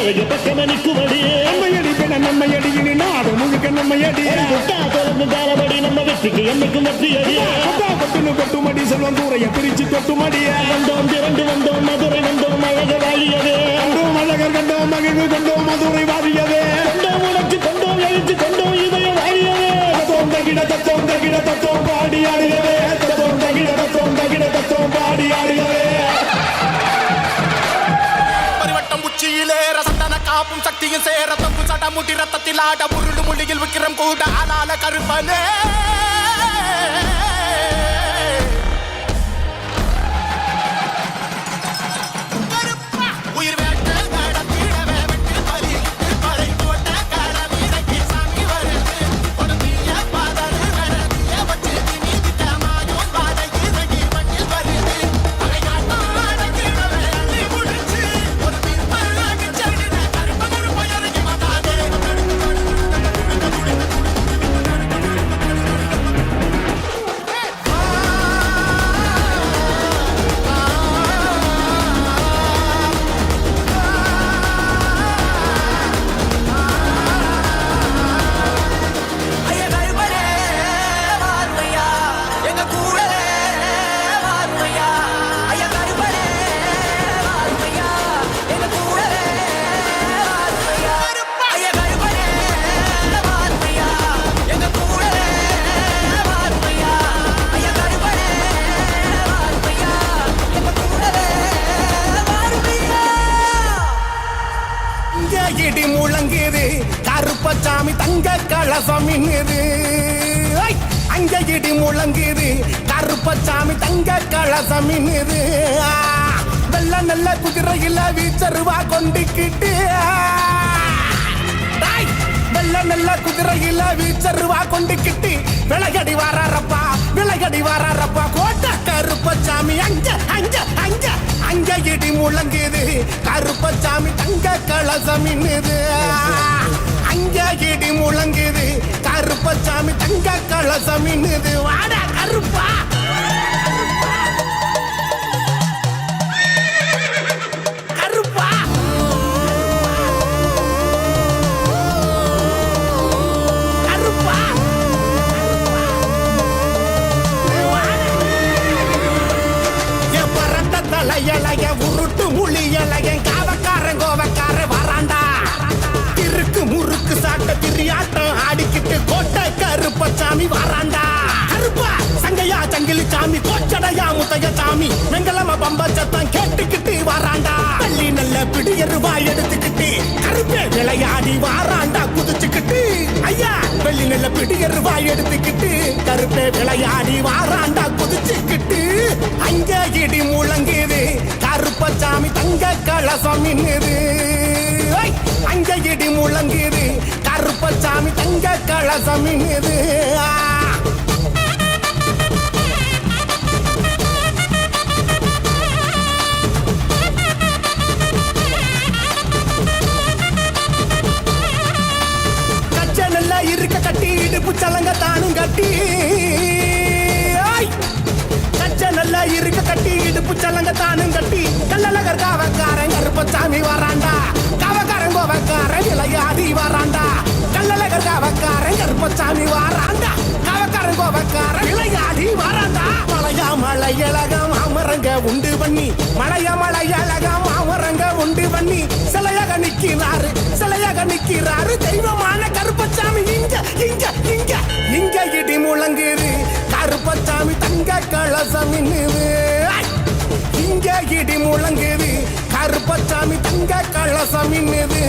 துறைய பக்கமணிக்குமடி நம்மையடி பெண நம்மையடி இனி நாடு முழுக்க நம்மையடி தாரபடி நம்ம வெற்றிக்கு என்னைக்கும் வெற்றியடி கொட்டுன்னு கொட்டுமடி செல்வம் தூரைய பிரிச்சு கொட்டுமடி வந்தோம் திரண்டு வந்தோம் மதுரை வந்தோம் அழக வாழியவே கண்டோம் அழகர் கண்டோம் மகிழ்வு கண்டோம் மதுரை வாழியவே கொண்டோம் உணர்ச்சி கொண்டோம் எழுச்சி கொண்டோம் இதய வாழியவே தத்தோம் தகிட தத்தோம் பாடி ஆடுகவே தத்தோம் தகிட தத்தோம் பாடி ஆடுகவே பரிவட்டம் உச்சியிலே ரசந்தன காப்பும் சக்தியும் சேர தப்பு சட முடி ரத்தத்தில் ஆட முருடு மொழியில் விக்கிரம் கூட ஆளால கருப்பனே இடி முழங்குது கருப்பசாமி தங்க கலசம் இன்னது அங்க இடி முழங்குது கருப்பசாமி தங்க கலசம் இன்னது வெள்ள நல்ல குதிரையில வீச்சருவா கொண்டிக்கிட்டு வெள்ள நல்ல குதிரையில வீச்சருவா கொண்டிக்கிட்டு விளையாடி வாரப்பா கோட்டை கருப்பசாமி அங்க அங்க அங்க அங்க இடி முழங்குது கருப்பசாமி தங்க கலசம் இன்னது அங்க இடி முழங்குது கருப்பசாமி தங்க கலசம் இன்னது வாடா கருப்பா கருப்பா கருப்பா தலையலைய உருட்டு முழியலைய காவக்காரன் கோவக்காரன் வராண்டா திருக்கு முறுக்கு சாட்ட திரியாட்டம் ஆடிக்கிட்டு கோட்டை கருப்பசாமி வராண்டா கருப்பா சங்கையா சங்கிலி சாமி கோச்சடையா முத்தைய சாமி வெங்கலம பம்ப சத்தம் கேட்டுக்கிட்டு வராண்டா பள்ளி நல்ல பிடியருவா எடுத்துக்கிட்டு கருப்பே விளையாடி வாராண்டா குதிச்சுக்கிட்டு ஐயா வெள்ளி நல்ல பிடியருவா எடுத்துக்கிட்டு கருப்பே விளையாடி வாராண்டா குதிச்சுக்கிட்டு அங்க இடி முழங்குது கருப்பசாமி தங்க கலசம் இன்னது அங்க இடி முழங்குது கருப்பசாமி தங்க கலசம் இன்னது கச்ச நல்லா இருக்க கட்டி இடுப்பு சலங்க தானும் கட்டி நல்லா இருக்க கட்டி இடுப்பு சலங்க தானும் கட்டி கல்லழகர் காவக்காரன் கருப்பசாமி வராண்டா காவக்காரன் கோவக்காரன் விளையாடி வராண்டா கல்லழகர் காவக்காரன் கருப்பசாமி வராண்டா காவக்காரன் கோவக்காரன் விளையாடி வராண்டா மலையழகம் அமரங்க உண்டு பண்ணி மலையழகம் அமரங்க உண்டு பண்ணி சிலையாக நிக்கிறாரு தெய்வமான கருப்பசாமி இங்க இங்க இங்க இங்க இடி முழங்குது கருப்பசாமி தங்க கலசம் இன்னது இங்க இடி முழங்குது கருப்பசாமி தங்க கலசம் இன்னது